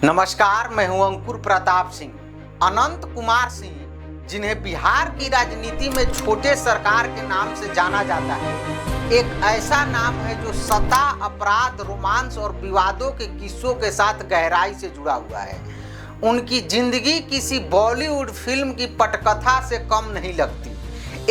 नमस्कार, मैं हूं अंकुर प्रताप सिंह। अनंत कुमार सिंह, जिन्हें बिहार की राजनीति में छोटे सरकार के नाम से जाना जाता है, एक ऐसा नाम है जो सत्ता, अपराध, रोमांस और विवादों के किस्सों के साथ गहराई से जुड़ा हुआ है। उनकी जिंदगी किसी बॉलीवुड फिल्म की पटकथा से कम नहीं लगती।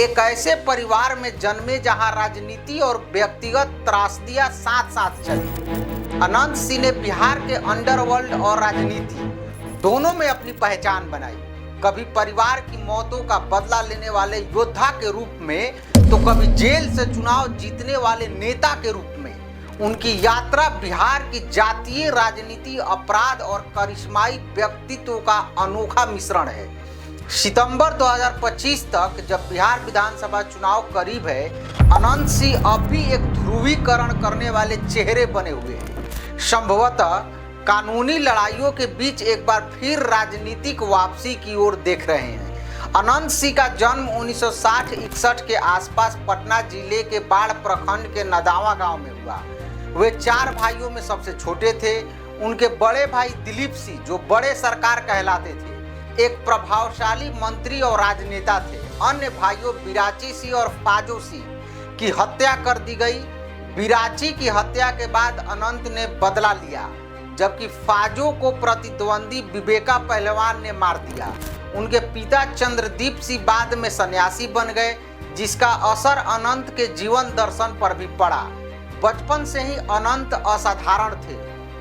एक ऐसे परिवार में जन्मे जहां राजनीति और व्यक्तिगत त्रासदियां साथ साथ चली। अनंत सिंह ने बिहार के अंडरवर्ल्ड और राजनीति दोनों में अपनी पहचान बनाई। कभी परिवार की मौतों का बदला लेने वाले योद्धा के रूप में, तो कभी जेल से चुनाव जीतने वाले नेता के रूप में। उनकी यात्रा बिहार की जातीय राजनीति, अपराध और करिश्माई व्यक्तित्व का अनोखा मिश्रण है। सितंबर 2025 तक, जब बिहार विधानसभा चुनाव करीब है, अनंत सिंह अब भी एक ध्रुवीकरण करने वाले चेहरे बने हुए हैं। संभवतः कानूनी लड़ाइयों के बीच एक बार फिर राजनीतिक वापसी की ओर देख रहे हैं। अनंत सिंह का जन्म 1960-61 के आसपास पटना जिले के बाढ़ प्रखंड के नदावा गांव में हुआ। वे 4 भाइयों में सबसे छोटे थे। उनके बड़े भाई दिलीप सिंह, जो बड़े सरकार कहलाते थे, एक प्रभावशाली मंत्री और राजनेता थे। अन्य भाइयों बिराची सिंह और फाजो सिंह की हत्या कर दी गई। बिराची की हत्या के बाद अनंत ने बदला लिया, जबकि फाजो को प्रतिद्वंदी विवेका पहलवान ने मार दिया। उनके पिता चंद्रदीप सिंह बाद में सन्यासी बन गए, जिसका असर अनंत के जीवन दर्शन पर भी पड़ा। बचपन से ही अनंत असाधारण थे।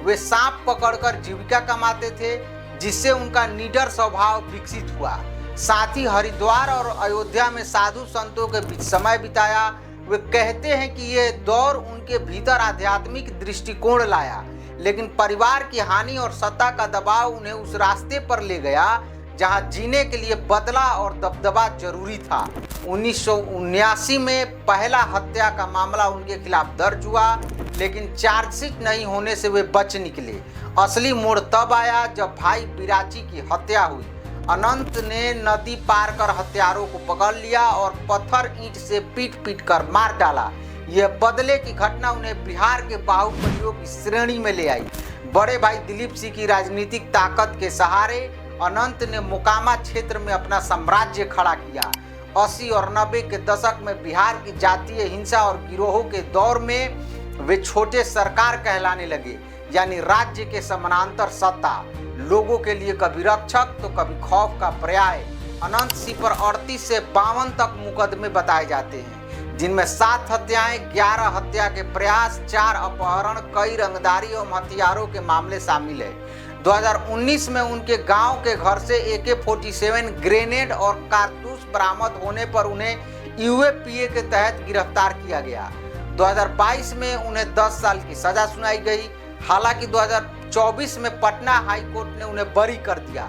वे सांप पकड़कर जीविका कमाते थे, जिससे उनका निडर स्वभाव विकसित हुआ। साथ ही हरिद्वार और अयोध्या में साधु संतों के बीच समय बिताया। वे कहते हैं कि ये दौर उनके भीतर आध्यात्मिक दृष्टिकोण लाया, लेकिन परिवार की हानि और सत्ता का दबाव उन्हें उस रास्ते पर ले गया जहां जीने के लिए बदला और दबदबा जरूरी था। 1979 में पहला हत्या का मामला उनके खिलाफ दर्ज हुआ, लेकिन चार्जशीट नहीं होने से वे बच निकले। असली मोड़ तब आया जब भाई बिराची की हत्या हुई। अनंत ने नदी पार कर हत्यारों को पकड़ लिया और पत्थर ईंट से पीट पीट कर मार डाला। यह बदले की घटना उन्हें बिहार के बाहुबलियों की श्रेणी में ले आई। बड़े भाई दिलीप सिंह की राजनीतिक ताकत के सहारे अनंत ने मोकामा क्षेत्र में अपना साम्राज्य खड़ा किया। 80 और 90 के दशक में बिहार की जातीय हिंसा और गिरोहों के दौर में वे छोटे सरकार कहलाने लगे, यानी राज्य के समानांतर सत्ता। लोगों के लिए कभी रक्षक तो कभी खौफ का पर्याय। अनंत सिंह पर 38 से 52 तक मुकदमे बताए जाते हैं, जिनमें 7 हत्याएं, 11 हत्या के प्रयास, 4 अपहरण, कई रंगदारी और हथियारों के मामले शामिल है। 2019 में उनके गांव के घर से AK-47 ग्रेनेड और कारतूस बरामद होने पर उन्हें UAPA के तहत गिरफ्तार किया गया। 2022 में उन्हें 10 साल की सजा सुनाई गई। हालांकि 2024 में पटना हाई कोर्ट ने उन्हें बरी कर दिया,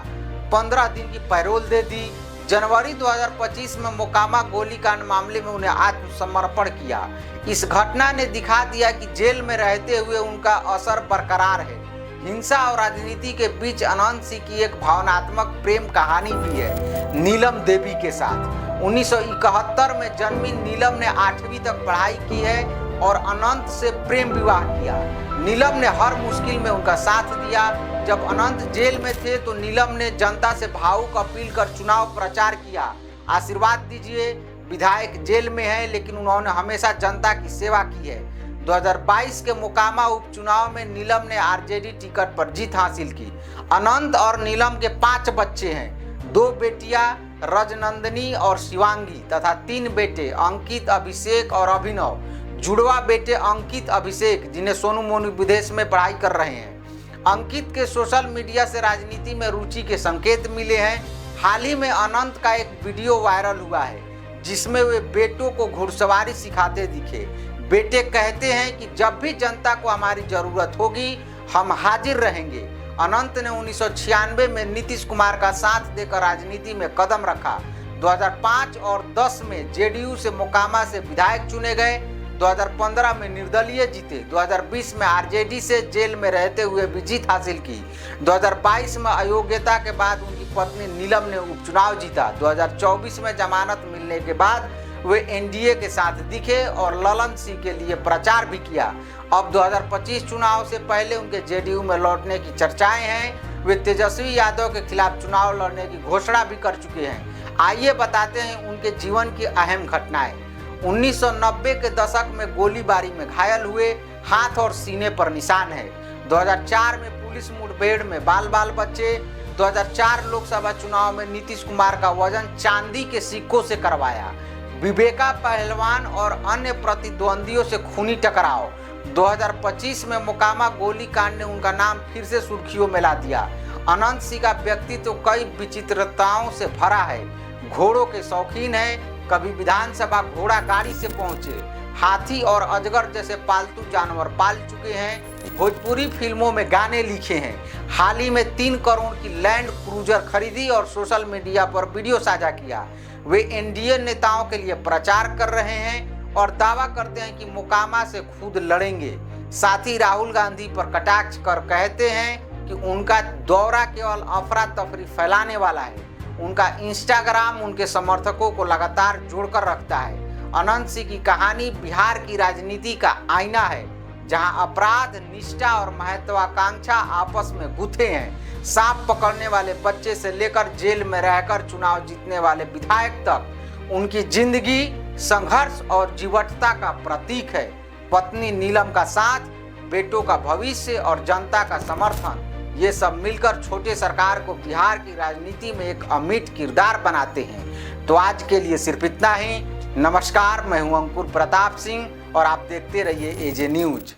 15 दिन की पैरोल दे दी। जनवरी 2025 में मोकामा गोलीकांड मामले में उन्हें आत्मसमर्पण किया। इस घटना ने दिखा दिया कि जेल में रहते हुए उनका असर बरकरार है। हिंसा और राजनीति के बीच अनंत सिंह की एक भावनात्मक प्रेम कहानी भी है, नीलम देवी के साथ। 1971 में जन्मी नीलम ने 8वीं तक पढ़ाई की है और अनंत से प्रेम विवाह किया। नीलम ने हर मुश्किल में उनका साथ दिया। जब अनंत जेल में थे तो नीलम ने जनता से भावुक अपील कर चुनाव प्रचार किया, आशीर्वाद दीजिए। विधायक जेल में है, लेकिन उन्होंने हमेशा जनता की सेवा की है। 2022 के मोकामा उपचुनाव में नीलम ने RJD टिकट पर जीत हासिल की। अनंत और नीलम के 5 बच्चे हैं, 2 बेटियां रजनंदनी और शिवांगी तथा 3 बेटे अंकित, अभिषेक और अभिनव। जुड़वा बेटे अंकित, अभिषेक, जिन्हें सोनू मोनू विदेश में पढ़ाई कर रहे हैं। अंकित के सोशल मीडिया से राजनीति में रुचि के संकेत मिले हैं। हाल ही में अनंत का एक वीडियो वायरल हुआ है, जिसमें वे बेटों को घुड़सवारी सिखाते दिखे। बेटे कहते हैं कि जब भी जनता को हमारी जरूरत होगी, हम हाजिर रहेंगे। अनंत ने 1996 में नीतीश कुमार का साथ देकर राजनीति में कदम रखा। 2005 और 10 में JDU से मोकामा से विधायक चुने गए। 2015 में निर्दलीय जीते। 2020 में RJD से जेल में रहते हुए भी जीत हासिल की। 2022 में अयोग्यता के बाद उनकी पत्नी नीलम ने उपचुनाव जीता। 2024 में जमानत मिलने के बाद वे NDA के साथ दिखे और ललन सिंह के लिए प्रचार भी किया। अब 2025 चुनाव से पहले उनके JDU में लौटने की चर्चाएं हैं। वे तेजस्वी यादव के खिलाफ चुनाव लड़ने की घोषणा भी कर चुके हैं। आइए बताते हैं उनके जीवन की अहम घटनाएं। 1990 के दशक में गोलीबारी में घायल हुए, हाथ और सीने पर निशान है। 2004 में पुलिस मुठभेड़ में बाल बच्चे। 2004 लोकसभा चुनाव में नीतीश कुमार का वजन चांदी के सिक्कों से करवाया। विवेका पहलवान और अन्य प्रतिद्वंदियों से खूनी टकराव। 2025 में मोकामा गोलीकांड ने उनका नाम फिर से सुर्खियों में ला दिया। अनंत सिंह का व्यक्तित्व तो कई विचित्रताओं से भरा है। घोड़ों के शौकीन है, कभी विधानसभा घोड़ा गाड़ी से पहुंचे, हाथी और अजगर जैसे पालतू जानवर पाल चुके हैं, भोजपुरी फिल्मों में गाने लिखे हैं, हाल ही में 3 करोड़ की लैंड क्रूजर खरीदी और सोशल मीडिया पर वीडियो साझा किया। वे एनडीए नेताओं के लिए प्रचार कर रहे हैं और दावा करते हैं कि मोकामा से खुद लड़ेंगे। साथ ही राहुल गांधी पर कटाक्ष कर कहते हैं कि उनका दौरा केवल अफरा तफरी फैलाने वाला है। उनका इंस्टाग्राम उनके समर्थकों को लगातार जोड़कर रखता है। अनंत सिंह की कहानी बिहार की राजनीति का आईना है, जहां अपराध, निष्ठा और महत्वाकांक्षा आपस में गुथे हैं। सांप पकड़ने वाले बच्चे से लेकर जेल में रहकर चुनाव जीतने वाले विधायक तक उनकी जिंदगी संघर्ष और जीवटता का प्रतीक है। पत्नी नीलम का साथ, बेटों का भविष्य और जनता का समर्थन, ये सब मिलकर छोटे सरकार को बिहार की राजनीति में एक अमिट किरदार बनाते हैं। तो आज के लिए सिर्फ इतना ही। नमस्कार, मैं हूं अंकुर प्रताप सिंह और आप देखते रहिए एजे न्यूज।